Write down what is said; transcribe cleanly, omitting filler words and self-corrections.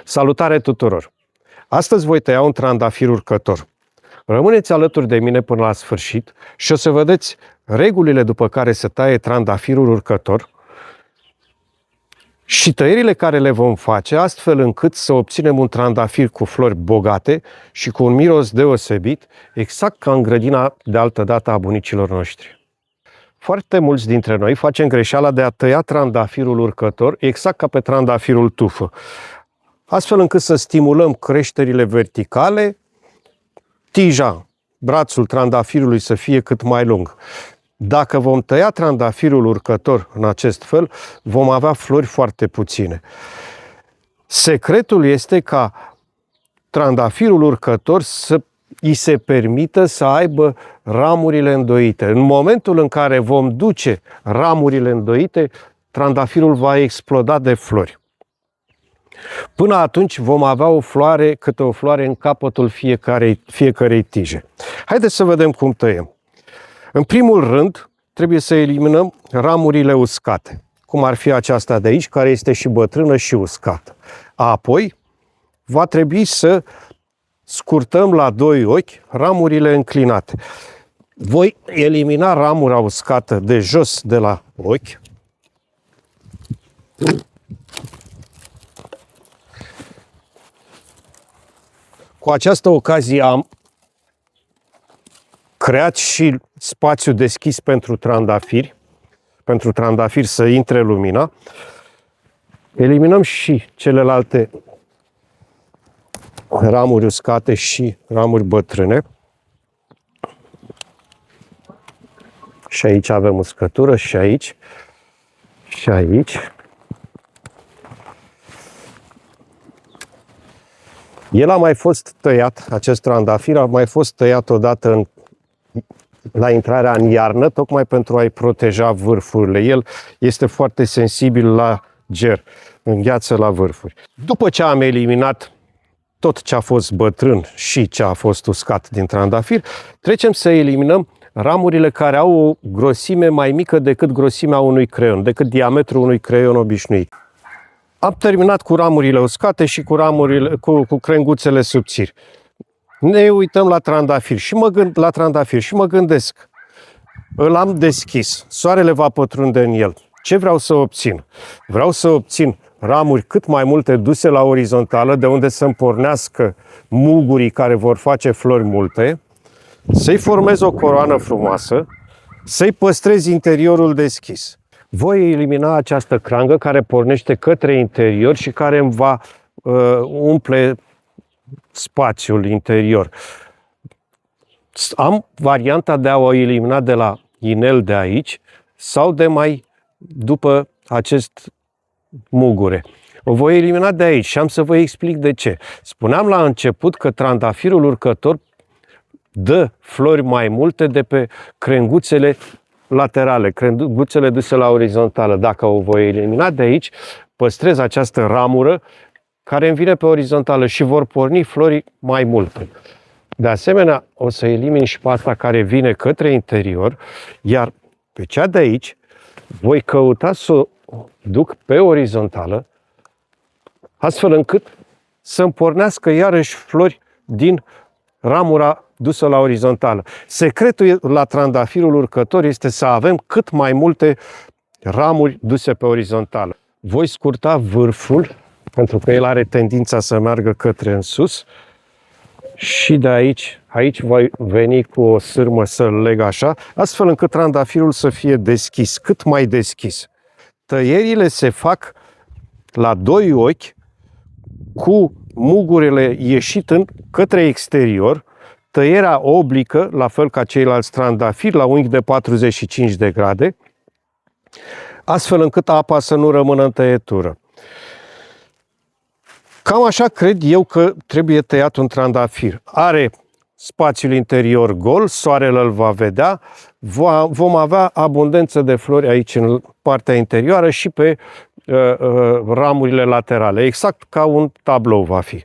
Salutare tuturor! Astăzi voi tăia un trandafir urcător. Rămâneți alături de mine până la sfârșit și o să vedeți regulile după care se taie trandafirul urcător și tăierile care le vom face astfel încât să obținem un trandafir cu flori bogate și cu un miros deosebit, exact ca în grădina de altădată a bunicilor noștri. Foarte mulți dintre noi facem greșeala de a tăia trandafirul urcător exact ca pe trandafirul tufă, astfel încât să stimulăm creșterile verticale, tija, brațul trandafirului să fie cât mai lung. Dacă vom tăia trandafirul urcător în acest fel, vom avea flori foarte puține. Secretul este ca trandafirul urcător să îi se permită să aibă ramurile îndoite. În momentul în care vom duce ramurile îndoite, trandafirul va exploda de flori. Până atunci vom avea o floare, câte o floare în capătul fiecarei tije. Haideți să vedem cum tăiem. În primul rând, trebuie să eliminăm ramurile uscate, cum ar fi aceasta de aici, care este și bătrână și uscată. Apoi, va trebui să scurtăm la doi ochi ramurile înclinate. Voi elimina ramura uscată de jos de la ochi. Cu această ocazie am creat și spațiu deschis pentru trandafiri să intre lumina. Eliminăm și celelalte ramuri uscate și ramuri bătrâne. Și aici avem uscătură, și aici, și aici. El a mai fost tăiat, acest trandafir a mai fost tăiat odată la intrarea în iarnă, tocmai pentru a-i proteja vârfurile. El este foarte sensibil la ger, îngheață la vârfuri. După ce am eliminat tot ce a fost bătrân și ce a fost uscat din trandafir, trecem să eliminăm ramurile care au o grosime mai mică decât grosimea unui creion, decât diametrul unui creion obișnuit. Am terminat cu ramurile uscate și cu crenguțele subțiri. Ne uităm la trandafir și mă gândesc, îl am deschis, soarele va pătrunde în el. Ce vreau să obțin? Vreau să obțin ramuri cât mai multe duse la orizontală, de unde să-mi pornească mugurii care vor face flori multe, să-i formez o coroană frumoasă, să-i păstrez interiorul deschis. Voi elimina această crangă care pornește către interior și care îmi va umple spațiul interior. Am varianta de a o elimina de la inel de aici sau de mai după acest mugure. O voi elimina de aici și am să vă explic de ce. Spuneam la început că trandafirul urcător dă flori mai multe de pe crenguțele laterale, crenguțele duse la orizontală. Dacă o voi elimina de aici, păstrez această ramură care îmi vine pe orizontală și vor porni flori mai multe. De asemenea, o să elimin și pe asta care vine către interior, iar pe cea de aici voi căuta să o duc pe orizontală, astfel încât să-mi pornească iarăși flori din ramura dusă la orizontală. Secretul la trandafirul urcător este să avem cât mai multe ramuri duse pe orizontală. Voi scurta vârful, pentru că el are tendința să meargă către în sus, și de aici voi veni cu o sârmă să-l leg așa, astfel încât trandafirul să fie deschis, cât mai deschis. Tăierile se fac la doi ochi, cu mugurile ieșit către exterior, tăierea oblică, la fel ca ceilalți trandafiri, la unghi de 45 de grade, astfel încât apa să nu rămână în tăietură. Cam așa cred eu că trebuie tăiat un trandafir. Are spațiul interior gol, soarele îl va vedea, vom avea abundență de flori aici în partea interioară și pe ramurile laterale, exact ca un tablou va fi.